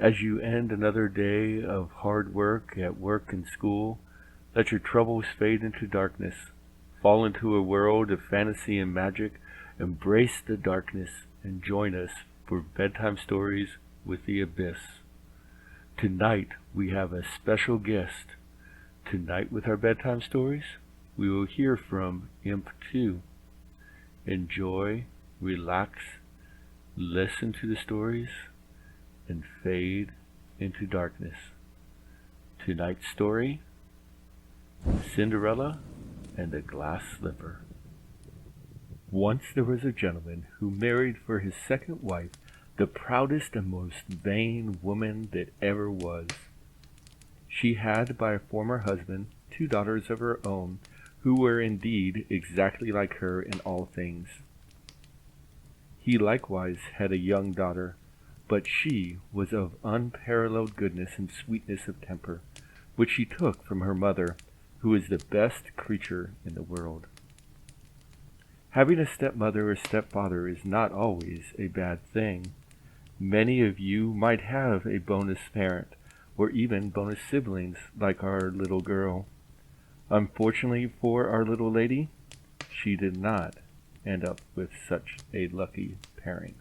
As you end another day of hard work at work and school, let your troubles fade into darkness. Fall into a world of fantasy and magic. Embrace the darkness and join us for bedtime stories with the abyss. Tonight we have a special guest. Tonight with our bedtime stories, we will hear from Imp Two. Enjoy, relax, listen to the stories, and fade into darkness. Tonight's story, Cinderella and the Glass Slipper. Once there was a gentleman who married for his second wife the proudest and most vain woman that ever was. She had by a former husband 2 daughters of her own, who were indeed exactly like her in all things. He likewise had a young daughter, but she was of unparalleled goodness and sweetness of temper, which she took from her mother, who is the best creature in the world. Having a stepmother or stepfather is not always a bad thing. Many of you might have a bonus parent, or even bonus siblings like our little girl. Unfortunately for our little lady, she did not end up with such a lucky pairing.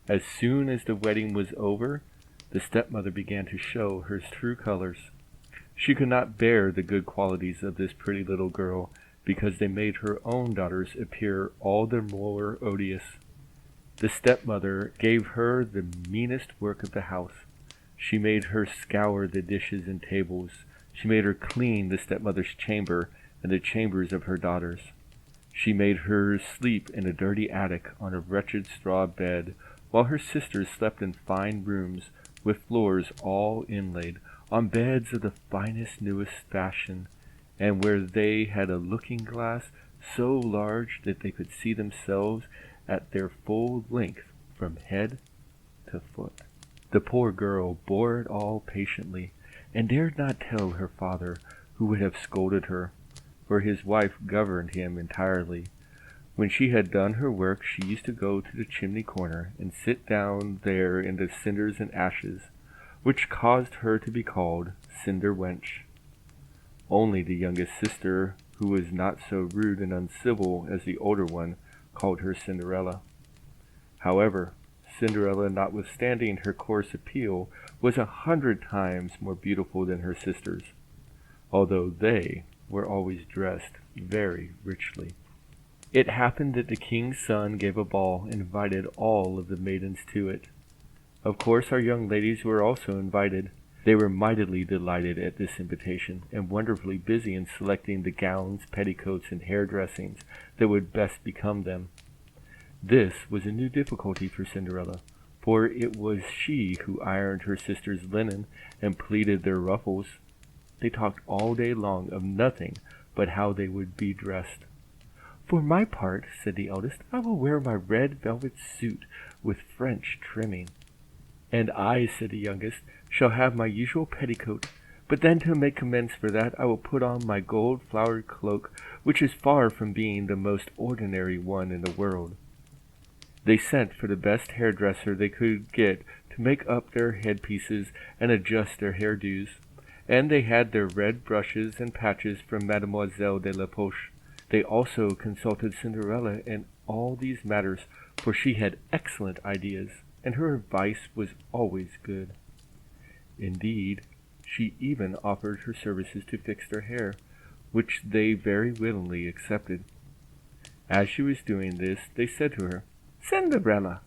As soon as the wedding was over, the stepmother began to show her true colors. She could not bear the good qualities of this pretty little girl, because they made her own daughters appear all the more odious. The stepmother gave her the meanest work of the house. She made her scour the dishes and tables. She made her clean the stepmother's chamber and the chambers of her daughters. She made her sleep in a dirty attic on a wretched straw bed, while her sisters slept in fine rooms with floors all inlaid, on beds of the finest, newest fashion, and where they had a looking-glass so large that they could see themselves at their full length from head to foot. The poor girl bore it all patiently, and dared not tell her father, who would have scolded her, for his wife governed him entirely. When she had done her work, she used to go to the chimney corner and sit down there in the cinders and ashes, which caused her to be called Cinder Wench. Only the youngest sister, who was not so rude and uncivil as the older one, called her Cinderella. However, Cinderella, notwithstanding her coarse appeal, was 100 times more beautiful than her sisters, although they were always dressed very richly. It happened that the king's son gave a ball and invited all of the maidens to it. Of course, our young ladies were also invited. They were mightily delighted at this invitation, and wonderfully busy in selecting the gowns, petticoats, and hair-dressings that would best become them. This was a new difficulty for Cinderella, for it was she who ironed her sisters' linen and pleated their ruffles. They talked all day long of nothing but how they would be dressed. "For my part," said the eldest, "I will wear my red velvet suit with French trimming." "And I," said the youngest, "shall have my usual petticoat, but then to make amends for that I will put on my gold-flowered cloak, which is far from being the most ordinary one in the world." They sent for the best hairdresser they could get to make up their headpieces and adjust their hairdos, and they had their red brushes and patches from Mademoiselle de la Poche. They also consulted Cinderella in all these matters, for she had excellent ideas, and her advice was always good. Indeed, she even offered her services to fix their hair, which they very willingly accepted. As she was doing this, they said to her, "Cinderella,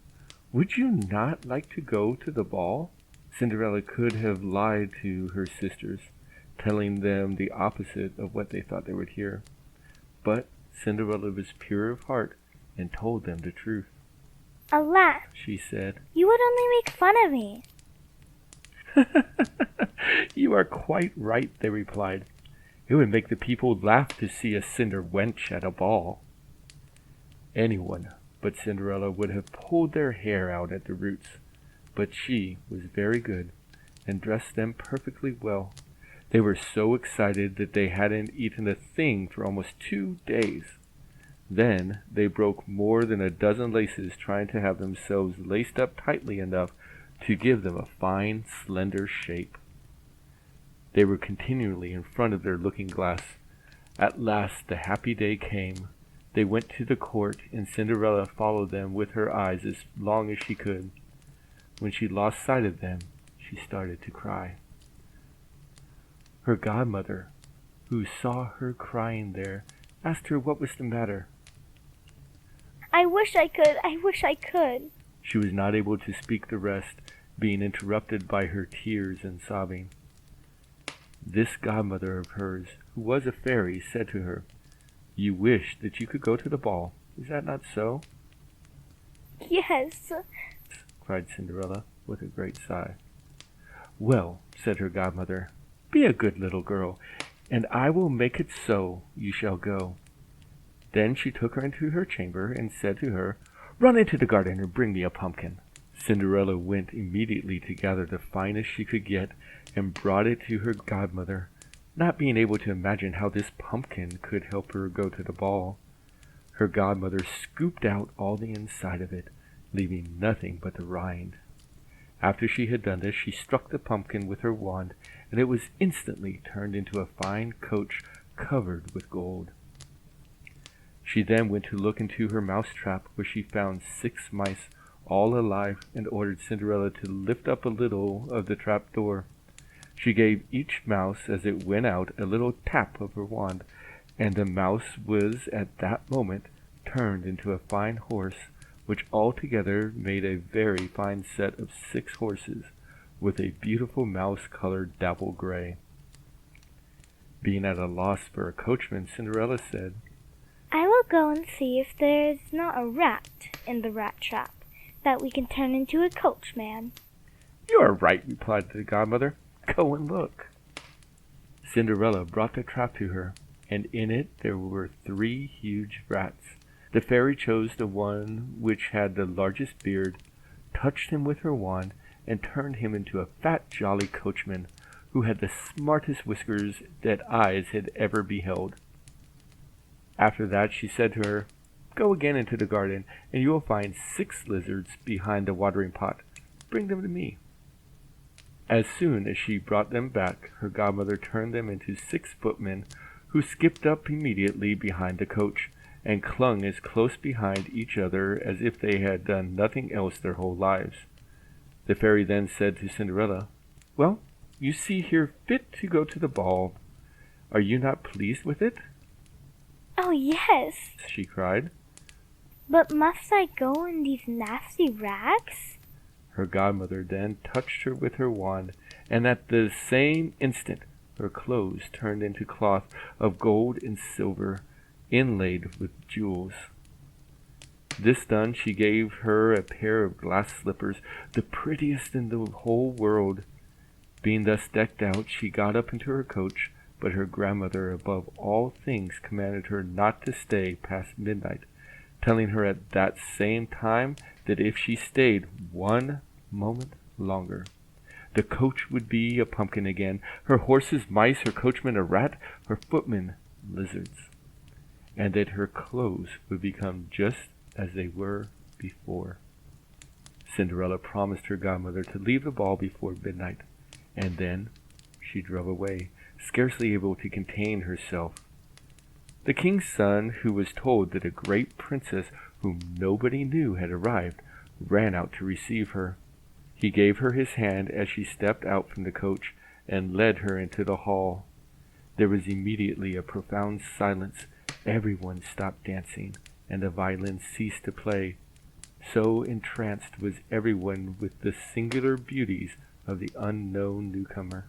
would you not like to go to the ball?" Cinderella could have lied to her sisters, telling them the opposite of what they thought they would hear. But Cinderella was pure of heart and told them the truth. "Alas," she said, "you would only make fun of me." "You are quite right," they replied. "It would make the people laugh to see a cinder wench at a ball." Anyone but Cinderella would have pulled their hair out at the roots, but she was very good and dressed them perfectly well. They were so excited that they hadn't eaten a thing for almost 2 days. Then they broke more than a dozen laces trying to have themselves laced up tightly enough to give them a fine, slender shape. They were continually in front of their looking-glass. At last the happy day came. They went to the court, and Cinderella followed them with her eyes as long as she could. When she lost sight of them, she started to cry. Her godmother, who saw her crying there, asked her what was the matter. I wish I could. She was not able to speak the rest, being interrupted by her tears and sobbing. This godmother of hers, who was a fairy, said to her, "You wish that you could go to the ball. Is that not so?" Yes, cried Cinderella with a great sigh. "Well," said her godmother, "be a good little girl, and I will make it so you shall go." Then she took her into her chamber and said to her, "Run into the garden and bring me a pumpkin." Cinderella went immediately to gather the finest she could get and brought it to her godmother, not being able to imagine how this pumpkin could help her go to the ball. Her godmother scooped out all the inside of it, leaving nothing but the rind. After she had done this, she struck the pumpkin with her wand, and it was instantly turned into a fine coach covered with gold. She then went to look into her mouse trap, where she found 6 mice, all alive, and ordered Cinderella to lift up a little of the trap door. She gave each mouse as it went out a little tap of her wand, and the mouse was at that moment turned into a fine horse, which altogether made a very fine set of 6 horses, with a beautiful mouse-colored dapple gray. Being at a loss for a coachman, Cinderella said, I will go and see if there is not a rat in the rat trap that we can turn into a coachman. "You are right," replied the godmother. "Go and look." Cinderella brought the trap to her, and in it there were 3 huge rats. The fairy chose the one which had the largest beard, touched him with her wand, and turned him into a fat, jolly coachman, who had the smartest whiskers that eyes had ever beheld. After that she said to her, "Go again into the garden, and you will find 6 lizards behind the watering pot. Bring them to me." As soon as she brought them back, her godmother turned them into 6 footmen, who skipped up immediately behind the coach, and clung as close behind each other as if they had done nothing else their whole lives. The fairy then said to Cinderella, "Well, you see here fit to go to the ball. Are you not pleased with it?" Oh, yes. she cried. But must I go in these nasty rags? Her godmother then touched her with her wand, and at the same instant her clothes turned into cloth of gold and silver, inlaid with jewels. This done, she gave her a pair of glass slippers, the prettiest in the whole world. Being thus decked out, she got up into her coach, but her grandmother above all things commanded her not to stay past midnight, telling her at that same time that if she stayed 1 moment longer, the coach would be a pumpkin again, her horses mice, her coachman a rat, her footmen lizards, and that her clothes would become just as they were before. Cinderella promised her godmother to leave the ball before midnight, and then she drove away, scarcely able to contain herself. The king's son, who was told that a great princess whom nobody knew had arrived, ran out to receive her. He gave her his hand as she stepped out from the coach, and led her into the hall. There was immediately a profound silence. Everyone stopped dancing, and the violin ceased to play. So entranced was everyone with the singular beauties of the unknown newcomer.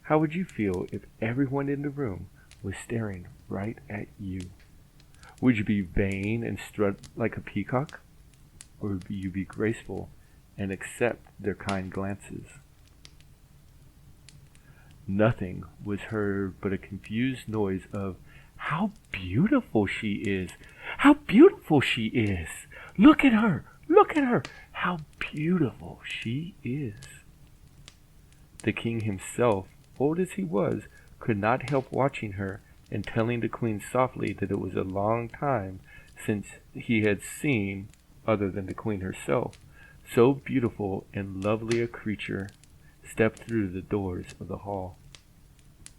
How would you feel if everyone in the room was staring right at you? Would you be vain and strut like a peacock? Or would you be graceful and accept their kind glances? Nothing was heard but a confused noise of, "How beautiful she is! How beautiful she is! Look at her! Look at her! How beautiful she is!" The king himself, old as he was, could not help watching her and telling the queen softly that it was a long time since he had seen other than the queen herself, so beautiful and lovely a creature stepped through the doors of the hall.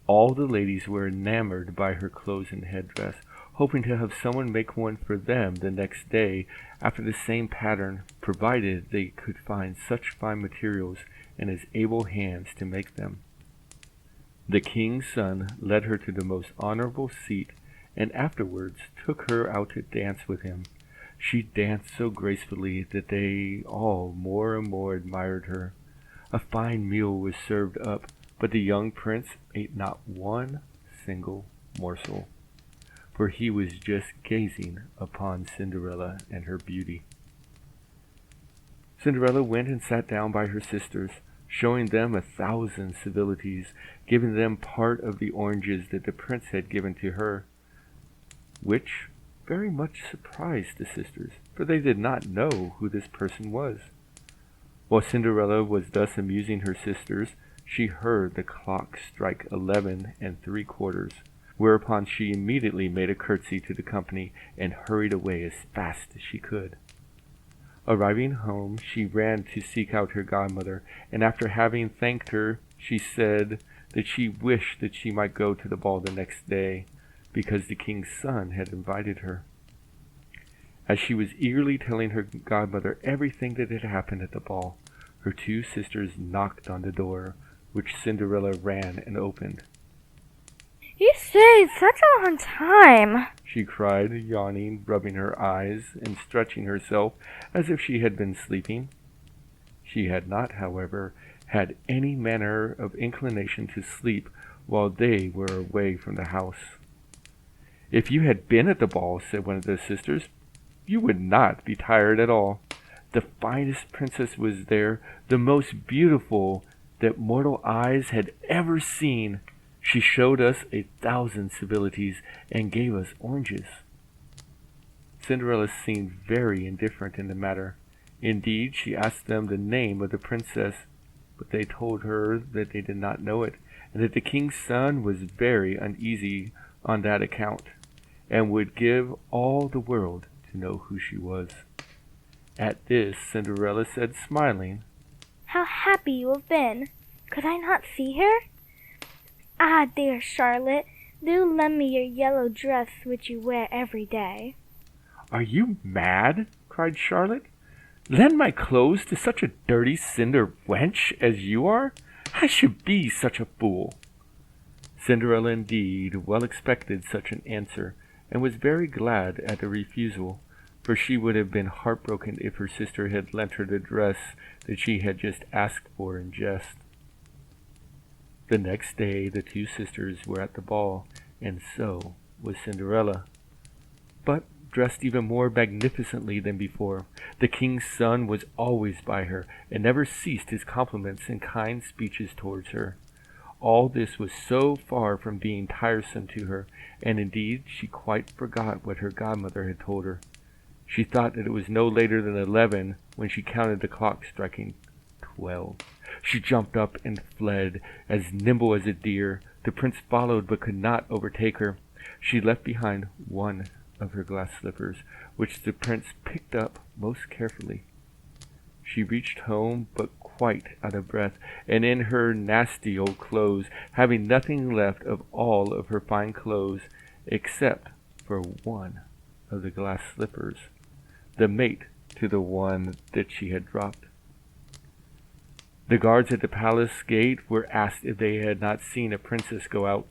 All the ladies were enamored by her clothes and headdress, hoping to have someone make one for them the next day after the same pattern, provided they could find such fine materials and as able hands to make them. The king's son led her to the most honorable seat, and afterwards took her out to dance with him. She danced so gracefully that they all more and more admired her. A fine meal was served up, but the young prince ate not one single morsel, for he was just gazing upon Cinderella and her beauty. Cinderella went and sat down by her sisters, showing them 1,000 civilities, giving them part of the oranges that the prince had given to her, which very much surprised the sisters, for they did not know who this person was. While Cinderella was thus amusing her sisters, she heard the clock strike 11 3/4, whereupon she immediately made a curtsy to the company and hurried away as fast as she could. Arriving home, she ran to seek out her godmother, and after having thanked her, she said that she wished that she might go to the ball the next day, because the king's son had invited her. As she was eagerly telling her godmother everything that had happened at the ball, her two sisters knocked on the door, which Cinderella ran and opened. "You stayed such a long time," she cried, yawning, rubbing her eyes, and stretching herself as if she had been sleeping. She had not, however, had any manner of inclination to sleep while they were away from the house. "If you had been at the ball," said one of the sisters, "you would not be tired at all. The finest princess was there, the most beautiful that mortal eyes had ever seen. She showed us 1,000 civilities and gave us oranges." Cinderella seemed very indifferent in the matter. Indeed, she asked them the name of the princess, but they told her that they did not know it, and that the king's son was very uneasy on that account, and would give all the world to know who she was. At this, Cinderella said, smiling, "How happy you have been! Could I not see her? Ah, dear Charlotte, do lend me your yellow dress which you wear every day." "Are you mad?" cried Charlotte. "Lend my clothes to such a dirty cinder wench as you are? I should be such a fool." Cinderella indeed well expected such an answer, and was very glad at the refusal, for she would have been heartbroken if her sister had lent her the dress that she had just asked for in jest. The next day the two sisters were at the ball, and so was Cinderella, but dressed even more magnificently than before. The king's son was always by her, and never ceased his compliments and kind speeches towards her. All this was so far from being tiresome to her, and indeed she quite forgot what her godmother had told her. She thought that it was no later than 11 when she counted the clock striking 12. She jumped up and fled, as nimble as a deer. The prince followed, but could not overtake her. She left behind one of her glass slippers, which the prince picked up most carefully. She reached home, but quite out of breath, and in her nasty old clothes, having nothing left of all of her fine clothes, except for one of the glass slippers, the mate to the one that she had dropped. The guards at the palace gate were asked if they had not seen a princess go out.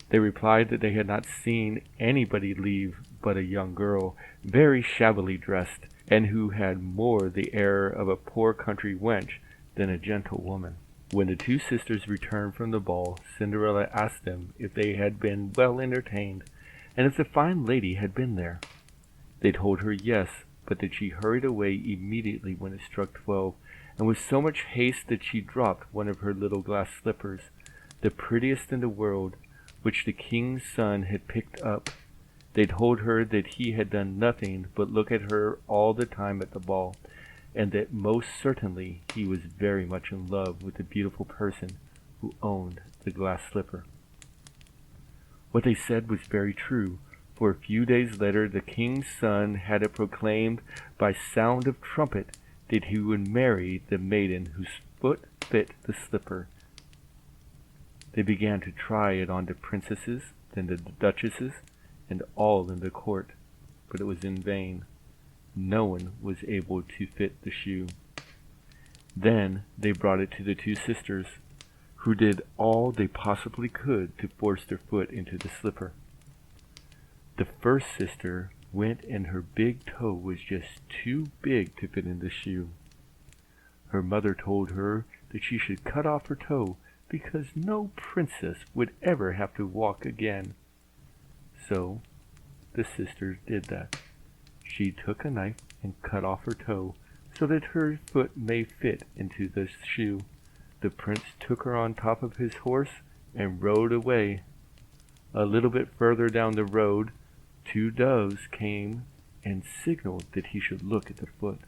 They replied that they had not seen anybody leave but a young girl, very shabbily dressed, and who had more the air of a poor country wench than a gentle woman. When the two sisters returned from the ball, Cinderella asked them if they had been well entertained, and if the fine lady had been there. They told her yes, but that she hurried away immediately when it struck 12, and with so much haste that she dropped one of her little glass slippers, the prettiest in the world, which the king's son had picked up. They told her that he had done nothing but look at her all the time at the ball, and that most certainly he was very much in love with the beautiful person who owned the glass slipper. What they said was very true, for a few days later the king's son had it proclaimed by sound of trumpet that he would marry the maiden whose foot fit the slipper. They began to try it on the princesses, then the duchesses, and all in the court, but it was in vain. No one was able to fit the shoe. Then they brought it to the two sisters, who did all they possibly could to force their foot into the slipper. The first sister went and her big toe was just too big to fit in the shoe. Her mother told her that she should cut off her toe because no princess would ever have to walk again. So the sister did that. She took a knife and cut off her toe so that her foot may fit into the shoe. The prince took her on top of his horse and rode away. A little bit further down the road, two doves came and signaled that he should look at the foot.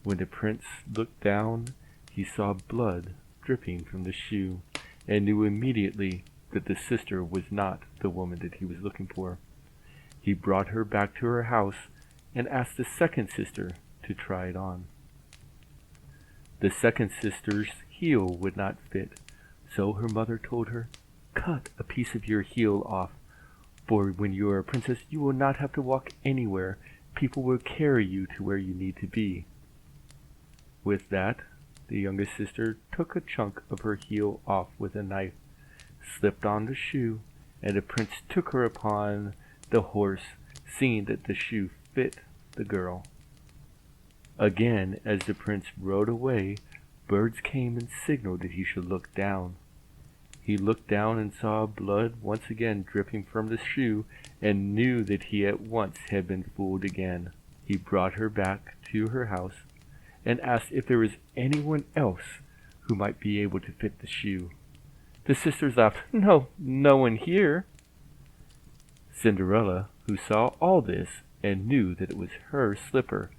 When the prince looked down, he saw blood dripping from the shoe and knew immediately that the sister was not the woman that he was looking for. He brought her back to her house and asked the second sister to try it on. The second sister's heel would not fit, so her mother told her, "Cut a piece of your heel off, for when you are a princess you will not have to walk anywhere. People will carry you to where you need to be." With that, the youngest sister took a chunk of her heel off with a knife, slipped on the shoe, and the prince took her upon the horse, seeing that the shoe fit the girl. Again, as the prince rode away, birds came and signaled that he should look down. He looked down and saw blood once again dripping from the shoe and knew that he at once had been fooled again. He brought her back to her house and asked if there was anyone else who might be able to fit the shoe. The sisters laughed. No one here." Cinderella, who saw all this and knew that it was her slipper,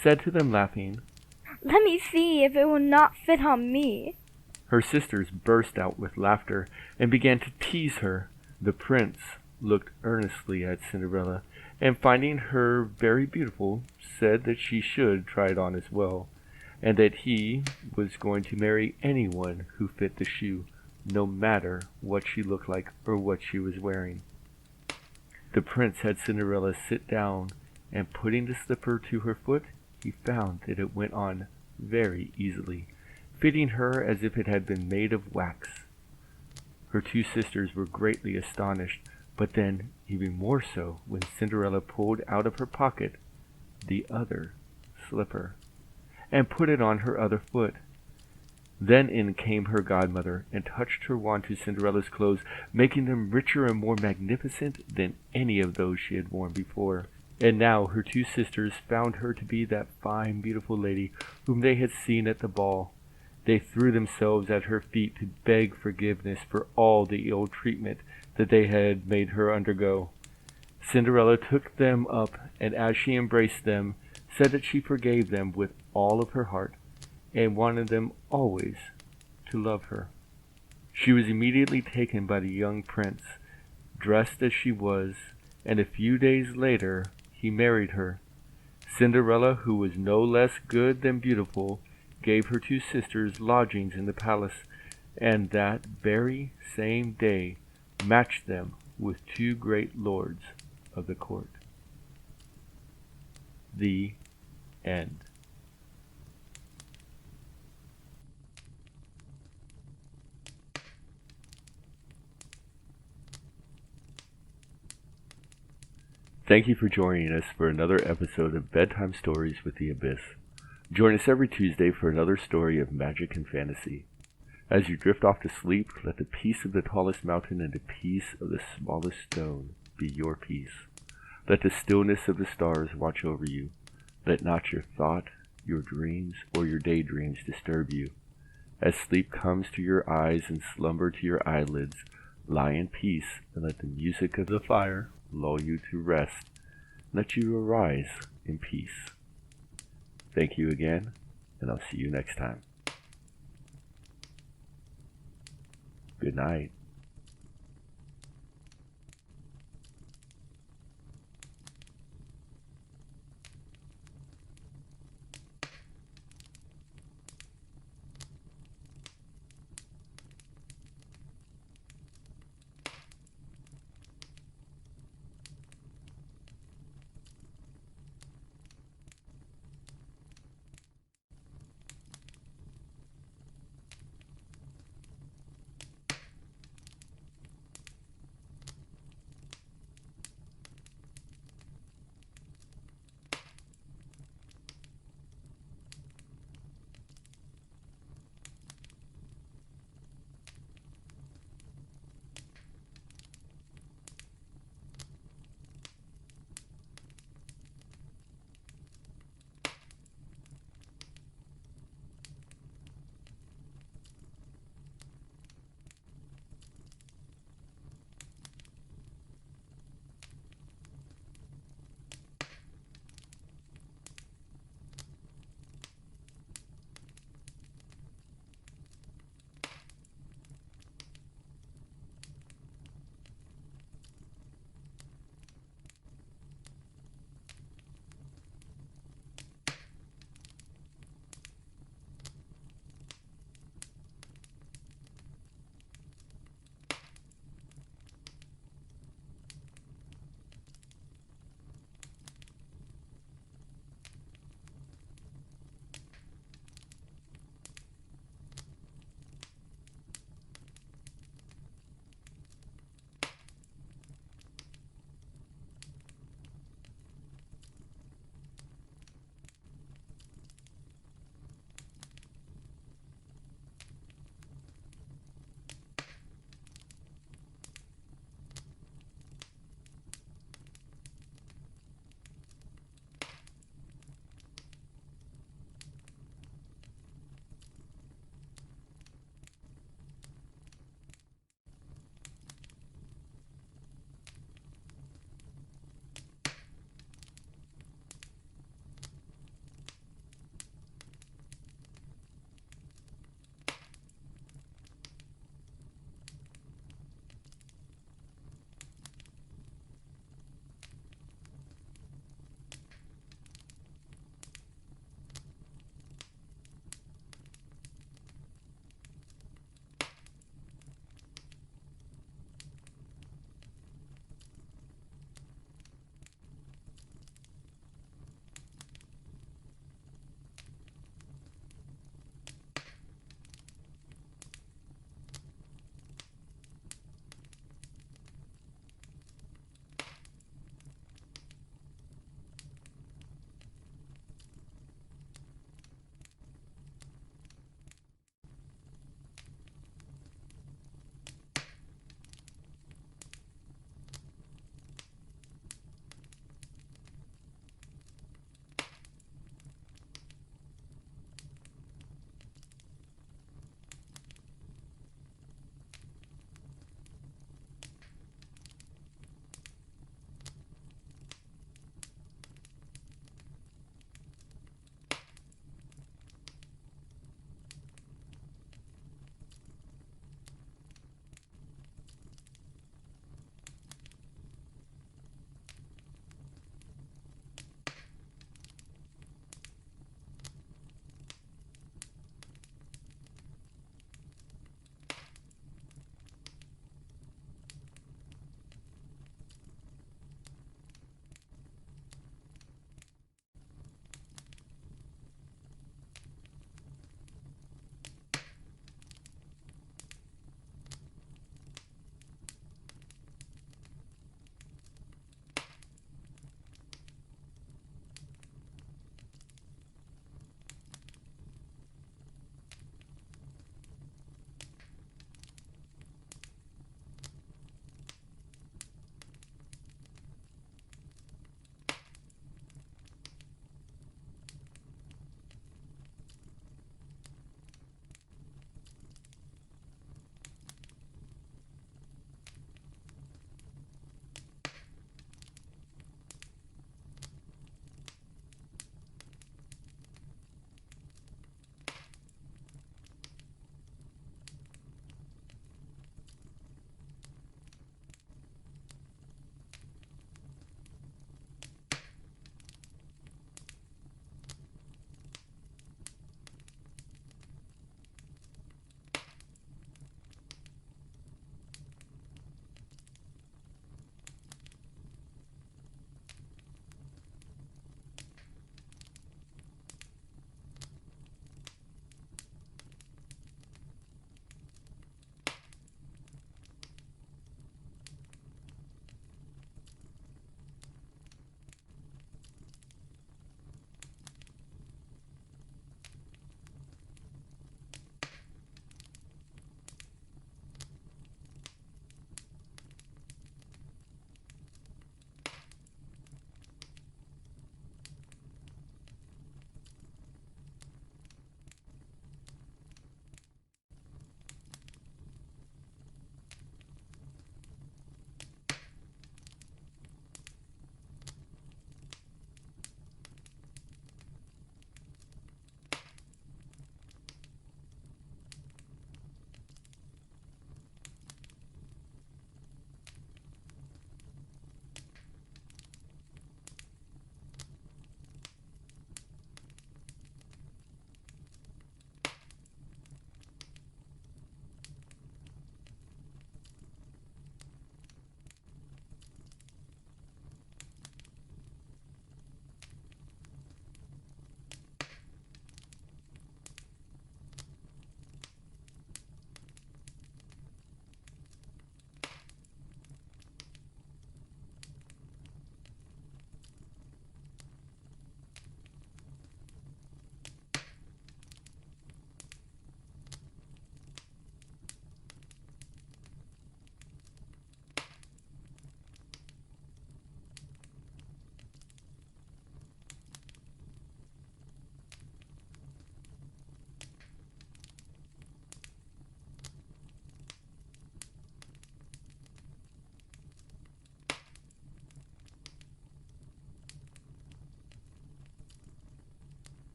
said to them laughing, "Let me see if it will not fit on me." Her sisters burst out with laughter and began to tease her. The prince looked earnestly at Cinderella, and finding her very beautiful, said that she should try it on as well, and that he was going to marry anyone who fit the shoe, no matter what she looked like or what she was wearing. The prince had Cinderella sit down, and putting the slipper to her foot, he found that it went on very easily, fitting her as if it had been made of wax. Her two sisters were greatly astonished, but then even more so when Cinderella pulled out of her pocket the other slipper and put it on her other foot. Then in came her godmother and touched her wand to Cinderella's clothes, making them richer and more magnificent than any of those she had worn before. And now her two sisters found her to be that fine, beautiful lady whom they had seen at the ball. They threw themselves at her feet to beg forgiveness for all the ill treatment that they had made her undergo. Cinderella took them up, and as she embraced them, said that she forgave them with all of her heart, and wanted them always to love her. She was immediately taken by the young prince, dressed as she was, and a few days later he married her. Cinderella, who was no less good than beautiful, gave her two sisters lodgings in the palace, and that very same day matched them with two great lords of the court. The end. Thank you for joining us for another episode of Bedtime Stories with the Abyss. Join us every Tuesday for another story of magic and fantasy. As you drift off to sleep, let the peace of the tallest mountain and the peace of the smallest stone be your peace. Let the stillness of the stars watch over you. Let not your thought, your dreams, or your daydreams disturb you. As sleep comes to your eyes and slumber to your eyelids, lie in peace and let the music of the fire lull you to rest. Let you arise in peace. Thank you again, and I'll see you next time. Good night.